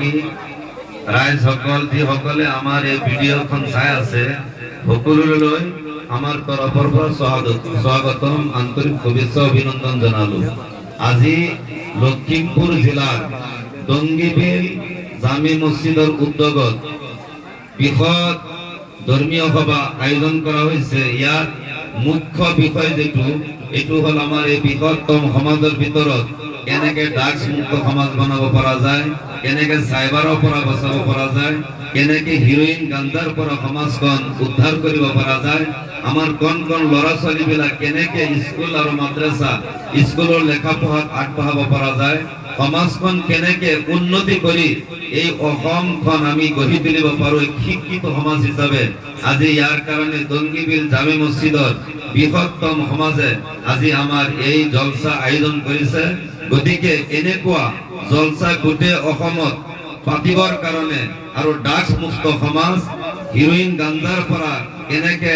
বাকী ৰাইজ সকল যিসকলে আমাৰ এই ভিডিঅ'খন চাই আছে সকলোলৈ আমাৰ তৰফৰ পৰা স্বাগতম আন্তৰিক শুভেচ্ছা অভিনন্দন জনালো। আজি লখিমপুৰ জিলাৰ দংগিবিল জামি মছজিদৰ উদ্যোগত বৃহৎ ধৰ্মীয় সভা আয়োজন কৰা হৈছে। ইয়াৰ মুখ্য বিষয় এইটো হল আমাৰ এই বৃহত্তম সমাজৰ ভিতৰত কেনেকে ড্ৰাগছ মুক্ত সমাজ বনাব পৰা যায়, কেনেকে চাইবাৰৰ পৰা বচাব পৰা যায়, কেনেকে হিৰোইন গাঞ্জাৰ পৰা সমাজখন উদ্ধাৰ কৰিব পৰা যায়, আমাৰ কণ কণ ল'ৰা ছোৱালীবিলাক কেনেকে স্কুল আৰু মাদ্ৰাসা স্কুলৰ লেখা পঢ়াত আগবঢ়াব পৰা যায়, সমাজখন কেনেকে উন্নতি কৰি এই অসমখন আমি গঢ়ি তুলিব পাৰো শিক্ষিত সমাজ হিচাপে। আজি ইয়াৰ কাৰণে দংগিবিল জামে মছজিদৰ বৃহত্তম সমাজে আজি আমাৰ এই জলসা আয়োজন কৰিছে। গতিকে এনেকুৱা জলসা গোটেই অসমত পাতিবৰ কাৰণে আৰু ড্ৰাগছ মুক্ত সমাজ, হিৰোইন গাঞ্জাৰ পৰা কেনেকে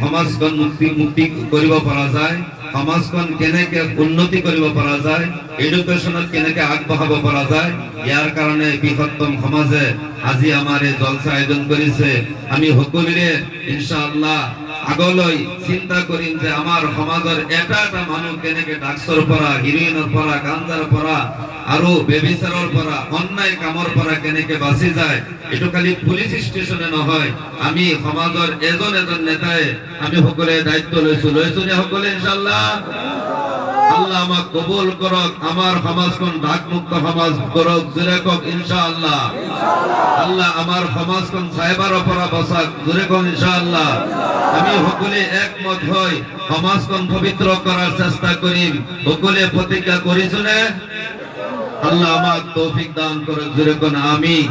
সমাজখন মুক্তি কৰিব পৰা যায়, সমাজখন কেনেকে উন্নতি কৰিব পৰা যায়, এডুকেশ্যনত কেনেকে আগবঢ়াব পৰা যায়, ইয়াৰ কাৰণে বৃহত্তম সমাজে আজি আমাৰ এই জলসা আয়োজন কৰিছে। আমি সকলোৰে ইনশাআল্লাহ আগলৈ চিন্তা কৰিম যে আমাৰ সমাজৰ এটা এটা মানুহ কেনেকে ড্ৰাগছৰ পৰা, হিৰোইনৰ পৰা, গাঞ্জাৰ পৰা আৰু বেবিচাৰৰ পৰা, অন্যায় কামৰ পৰা কেনেকে বাচি যায়। এইটো খালি পুলিচ ষ্টেচনে নহয়, আমি সমাজৰ এজন এজন নেতাই আমি সকলোৱে দায়িত্ব লৈছো নে সকলোৱে ইনশাআল্লাহ। আল্লাহ আমাক কবুল কৰক, আমাৰ সমাজখন ড্ৰাগ মুক্ত সমাজ কৰক, জোৰে কক ইনশাআল্লাহ। আল্লাহ আমাৰ সমাজখন সাইবাৰৰ পৰা বচাক, জোরে কক ইনশাআল্লাহ। আমি সকলে একমত হৈ সমাজখন পবিত্র করার চেষ্টা করিম। সকলে প্রতিজ্ঞা করিছো নে? আল্লাহ আমাক তৌফিক দান করক, জোরে কক আমিন।